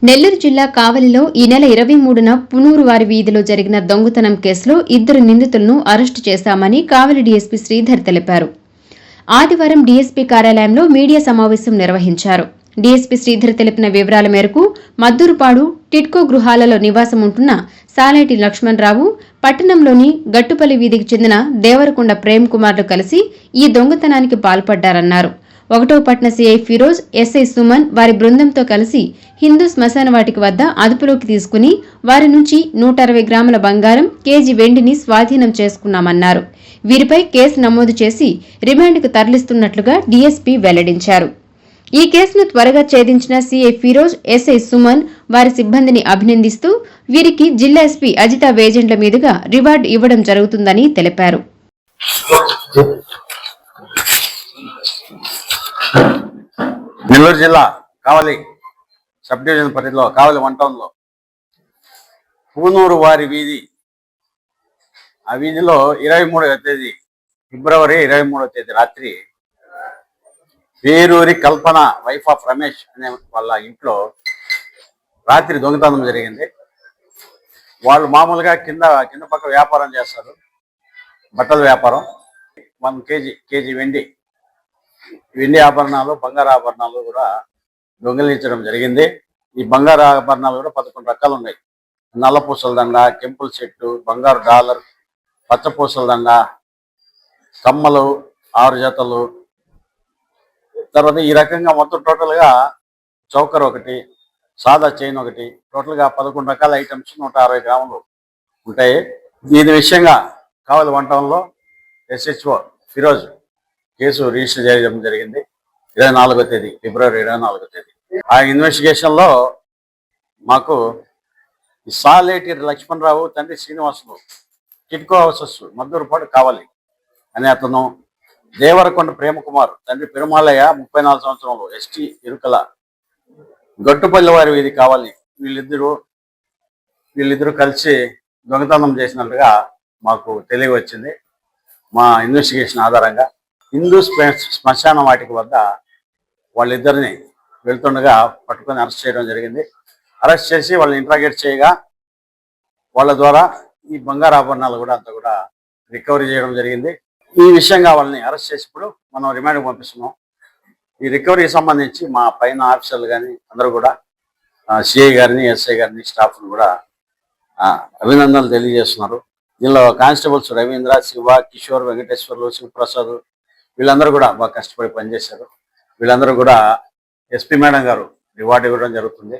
నెల్లూరు జిల్లా కావలిలో ఈ నెల 23న పునూరు వారి వీధిలో జరిగిన దొంగతనం కేసులో 2 నిందితులను అరెస్టు చేశామని కావలి డీఎస్పీ శ్రీధర్ తెలిపారు. ఆదివారం డీఎస్పీ కార్యాలయంలో మీడియా సమావేశం నిర్వహించారు. డీఎస్పీ శ్రీధర్ తెలిపిన వివరాల మేరకు మద్దూరుపాడు టిడ్కో గృహాలలో నివాసం ఉంటున్న సాలేటి లక్ష్మణరావు, పట్టణంలోని గట్టుపల్లి వీధికి చెందిన దేవరకొండ ప్రేమ్ కుమార్లు కలిసి ఈ దొంగతనానికి పాల్పడ్డారన్నారు. 1వ పట్న సీఐ ఫిరోజ్, ఎస్ఐ సుమన్ వారి బృందంతో కలిసి హిందూ శ్మశాన వాటిక వద్ద అదుపులోకి తీసుకుని వారి నుంచి 160 గ్రాముల బంగారం, కేజీ వెండిని స్వాధీనం చేసుకున్నామన్నారు. వీరిపై కేసు నమోదు చేసి రిమాండ్కు తరలిస్తున్నట్లుగా డీఎస్పీ వెల్లడించారు. ఈ కేసును త్వరగా ఛేదించిన సీఐ ఫిరోజ్, ఎస్ఐ సుమన్ వారి సిబ్బందిని అభినందిస్తూ వీరికి జిల్లా ఎస్పీ అజితా వేజెంట్ల మీదుగా రివార్డు ఇవ్వడం జరుగుతుందని తెలిపారు. నెల్లూరు జిల్లా కావలి సబ్ డివిజన్ పరిధిలో కావలి 1 టౌన్లో పూనూరు వారి వీధి, ఆ వీధిలో 23వ తేదీ ఫిబ్రవరి 23వ తేదీ రాత్రి పేరూరి కల్పన వైఫ్ ఆఫ్ రమేష్ అనే వాళ్ళ ఇంట్లో రాత్రి దొంగతనం జరిగింది. వాళ్ళు మామూలుగా కింద పక్క వ్యాపారం చేస్తారు, బట్టల వ్యాపారం. 1 కేజీ వెండి ఆభరణాలు, బంగారు ఆభరణాలు కూడా దొంగిలించడం జరిగింది. ఈ బంగారు ఆభరణాలు కూడా 11 రకాలు ఉన్నాయి. నల్ల పూసల దండ, కెంపుల్ సెట్టు, బంగారు డాలర్, పచ్చ పూసల దండ, కమ్మలు 6 జతలు, తర్వాత ఈ రకంగా మొత్తం టోటల్గా చౌకర్ ఒకటి, సాదా చైన్ ఒకటి, టోటల్గా 11 రకాల ఐటమ్స్ 160 గ్రాములు ఉంటాయి. దీని విషయంగా కావలి 1 టౌన్లో ఎస్హెచ్ఓ ఫిరోజ్ కేసు రిజిస్టర్ చేయడం జరిగింది. 24వ తేదీ ఫిబ్రవరి 24వ తేదీ. ఆ ఇన్వెస్టిగేషన్లో మాకు సాలేటి లక్ష్మణరావు తండ్రి శ్రీనివాసులు, టిడ్కో హౌసెస్ మద్దూరుపాడు కావలి అనే అతను, దేవరకొండ ప్రేమకుమార్ తండ్రి పెరుమాలయ్య 34 సంవత్సరంలో ఎస్టీ ఇరుకల గట్టుపల్లి వారి వీధి కావాలి, వీళ్ళిద్దరూ కలిసి దొంగతనం చేసినట్టుగా మాకు తెలియవచ్చింది. మా ఇన్వెస్టిగేషన్ ఆధారంగా హిందూ శ్మశాన వాటిక వద్ద వాళ్ళిద్దరిని వెళ్తుండగా పట్టుకొని అరెస్ట్ చేయడం జరిగింది. అరెస్ట్ చేసి వాళ్ళని ఇంట్రాగేట్ చేయగా వాళ్ళ ద్వారా ఈ బంగారు ఆభరణాలు కూడా అంతా కూడా రికవరీ చేయడం జరిగింది. ఈ విషయంగా వాళ్ళని అరెస్ట్ చేసినప్పుడు మనం రిమాండ్కి పంపిస్తున్నాం. ఈ రికవరీకి సంబంధించి మా పైన ఆఫీసర్లు కానీ అందరూ కూడా సిఐ గారిని, ఎస్ఐ గారిని, స్టాఫ్ను కూడా అభినందనలు తెలియజేస్తున్నారు. దీనిలో కానిస్టేబుల్స్ రవీంద్ర, శివ, కిషోర్, వెంకటేశ్వర్లు, శివప్రసాద్ వీళ్ళందరూ కూడా బాగా కష్టపడి పనిచేశారు. వీళ్ళందరూ కూడా ఎస్పీ మేడం గారు రివార్డు ఇవ్వడం జరుగుతుంది.